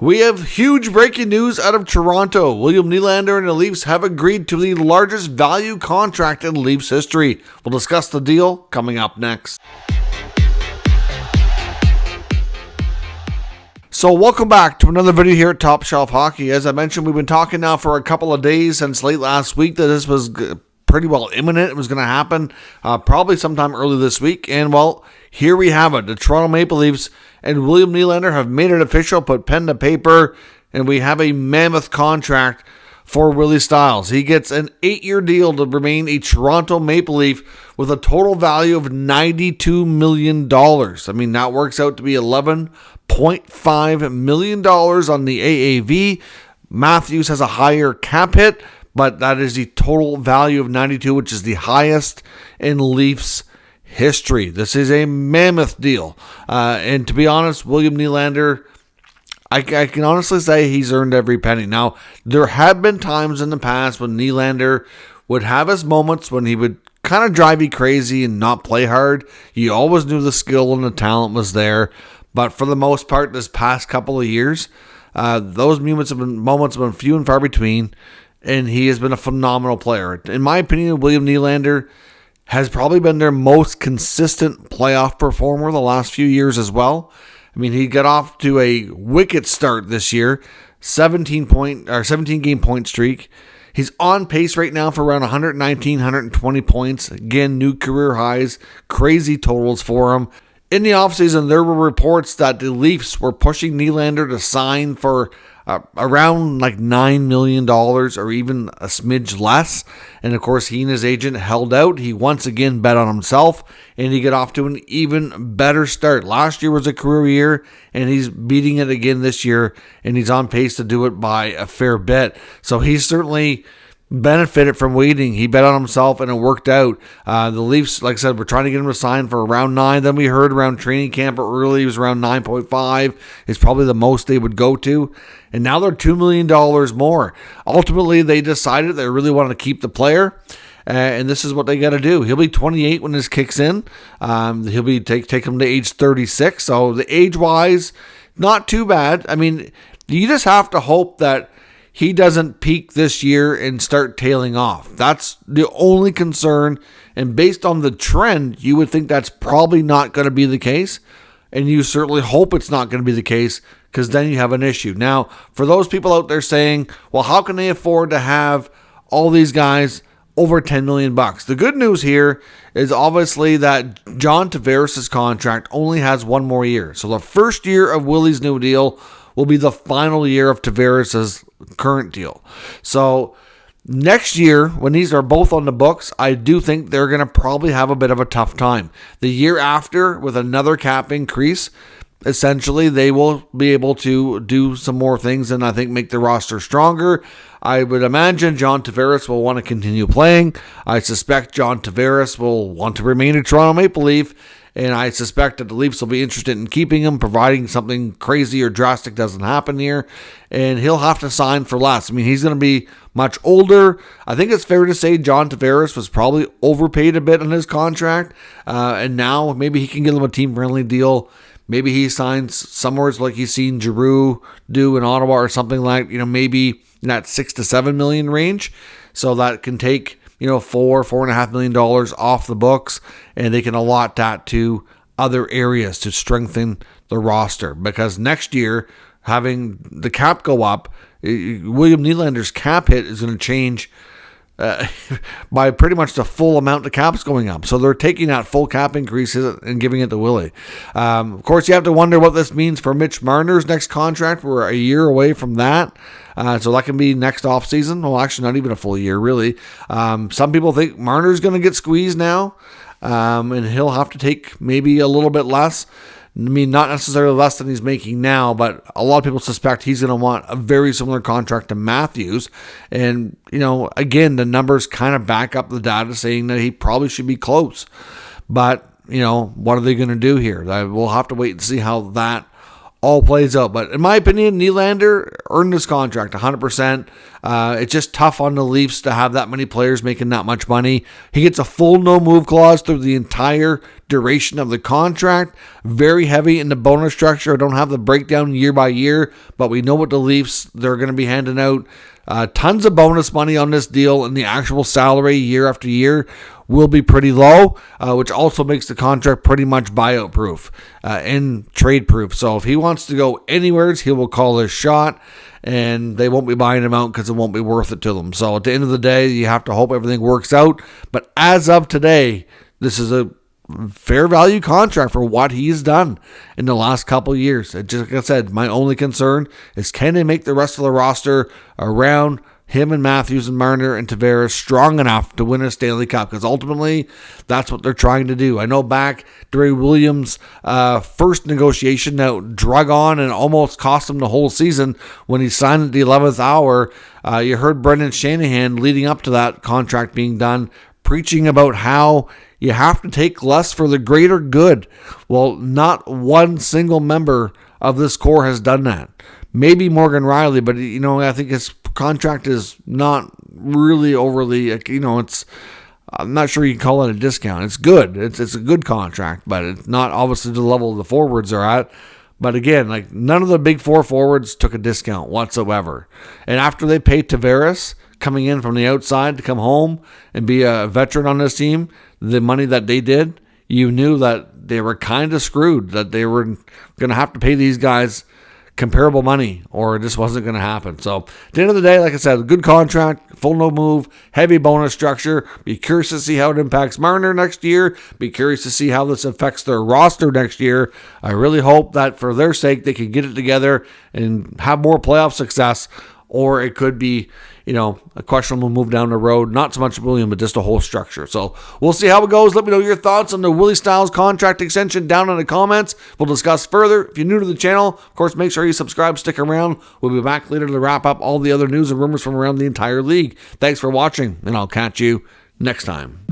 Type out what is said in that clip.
We have huge breaking news out of Toronto. William Nylander and the Leafs have agreed to the largest value contract in Leafs history. We'll discuss the deal coming up next. So welcome back to another video here at Top Shelf Hockey. As I mentioned, we've been talking now for a couple of days since late last week that this was pretty well imminent. It was going to happen probably sometime early this week. And well, here we have it. The Toronto Maple Leafs and William Nylander have made it official, put pen to paper, and we have a mammoth contract for Willie Styles. He gets an 8-year deal to remain a Toronto Maple Leaf with a total value of $92 million. I mean, that works out to be $11.5 million on the AAV. Matthews has a higher cap hit, but that is the total value of 92, which is the highest in Leafs history. This is a mammoth deal. And to be honest, William Nylander, I can honestly say he's earned every penny. Now, there have been times in the past when Nylander would have his moments when he would kind of drive you crazy and not play hard. You always knew the skill and the talent was there. But for the most part, this past couple of years, those moments have been few and far between, and he has been a phenomenal player. In my opinion, William Nylander has probably been their most consistent playoff performer the last few years as well. I mean, he got off to a wicked start this year, 17 game point streak. He's on pace right now for around 119, 120 points. Again, new career highs, crazy totals for him. In the offseason, there were reports that the Leafs were pushing Nylander to sign for around like $9 million or even a smidge less. And of course, he and his agent held out. He once again bet on himself, and he got off to an even better start. Last year was a career year, and he's beating it again this year, and he's on pace to do it by a fair bit. So he's certainly benefited from waiting. He bet on himself, and it worked out. The Leafs, like I said, were trying to get him to sign for around 9. Then we heard around training camp early, it was around 9.5. It's probably the most they would go to. And now they're $2 million more. Ultimately, they decided they really wanted to keep the player. And this is what they got to do. He'll be 28 when this kicks in. He'll be take him to age 36. So the age-wise, not too bad. I mean, you just have to hope that he doesn't peak this year and start tailing off. That's the only concern. And based on the trend, you would think that's probably not going to be the case. And you certainly hope it's not going to be the case, because then you have an issue. Now, for those people out there saying, well, how can they afford to have all these guys over $10 million? The good news here is obviously that John Tavares' contract only has one more year. So the first year of Willie's new deal will be the final year of Tavares' current deal. So next year, when these are both on the books, I do think they're going to probably have a bit of a tough time. The year after, with another cap increase, essentially they will be able to do some more things and I think make the roster stronger. I would imagine John Tavares will want to continue playing. I suspect John Tavares will want to remain a Toronto Maple Leaf. And I suspect that the Leafs will be interested in keeping him, providing something crazy or drastic doesn't happen here. And he'll have to sign for less. I mean, he's going to be much older. I think it's fair to say John Tavares was probably overpaid a bit on his contract. And now maybe he can get him a team-friendly deal. Maybe he signs somewhere like he's seen Giroux do in Ottawa or something like, maybe in that $6 to $7 million range. So that can take $4.5 million off the books, and they can allot that to other areas to strengthen the roster. Because next year, having the cap go up, William Nylander's cap hit is going to change by pretty much the full amount the cap's going up. So they're taking that full cap increase and giving it to Willie. Of course, you have to wonder what this means for Mitch Marner's next contract. We're a year away from that. So that can be next offseason. Well, actually, not even a full year, really. Some people think Marner's going to get squeezed now, and he'll have to take maybe a little bit less. I mean, not necessarily less than he's making now, but a lot of people suspect he's going to want a very similar contract to Matthews. And, again, the numbers kind of back up the data saying that he probably should be close. But, what are they going to do here? We'll have to wait and see how that all plays out. But in my opinion, Nylander earned his contract 100%. It's just tough on the Leafs to have that many players making that much money. He gets a full no-move clause through the entire duration of the contract. Very heavy in the bonus structure. I don't have the breakdown year by year, but we know what the Leafs, they're going to be handing out. Tons of bonus money on this deal, and the actual salary year after year will be pretty low, which also makes the contract pretty much buyout proof and trade proof. So if he wants to go anywhere, he will call his shot, and they won't be buying him out because it won't be worth it to them. So at the end of the day, you have to hope everything works out. But as of today, this is a fair value contract for what he's done in the last couple of years. Just like I said, my only concern is, can they make the rest of the roster around him and Matthews and Marner and Tavares strong enough to win a Stanley Cup? Because ultimately, that's what they're trying to do. I know back during Williams' first negotiation that drug on and almost cost him the whole season when he signed at the 11th hour. You heard Brendan Shanahan leading up to that contract being done, preaching about how you have to take less for the greater good. Well, not one single member of this core has done that. Maybe Morgan Riley, but I think his contract is not really overly, it's, I'm not sure you can call it a discount. It's good. It's a good contract, but it's not obviously to the level the forwards are at. But again, none of the big four forwards took a discount whatsoever. And after they paid Tavares coming in from the outside to come home and be a veteran on this team, the money that they did, you knew that they were kind of screwed, that they were going to have to pay these guys comparable money, or it just wasn't going to happen. So at the end of the day, like I said, good contract, full no move, heavy bonus structure. Be curious to see how it impacts Marner next year. Be curious to see how this affects their roster next year. I really hope that for their sake, they can get it together and have more playoff success, or it could be, a questionable move down the road. Not so much William, but just the whole structure. So we'll see how it goes. Let me know your thoughts on the Willie Styles contract extension down in the comments. We'll discuss further. If you're new to the channel, of course, make sure you subscribe, stick around. We'll be back later to wrap up all the other news and rumors from around the entire league. Thanks for watching, and I'll catch you next time.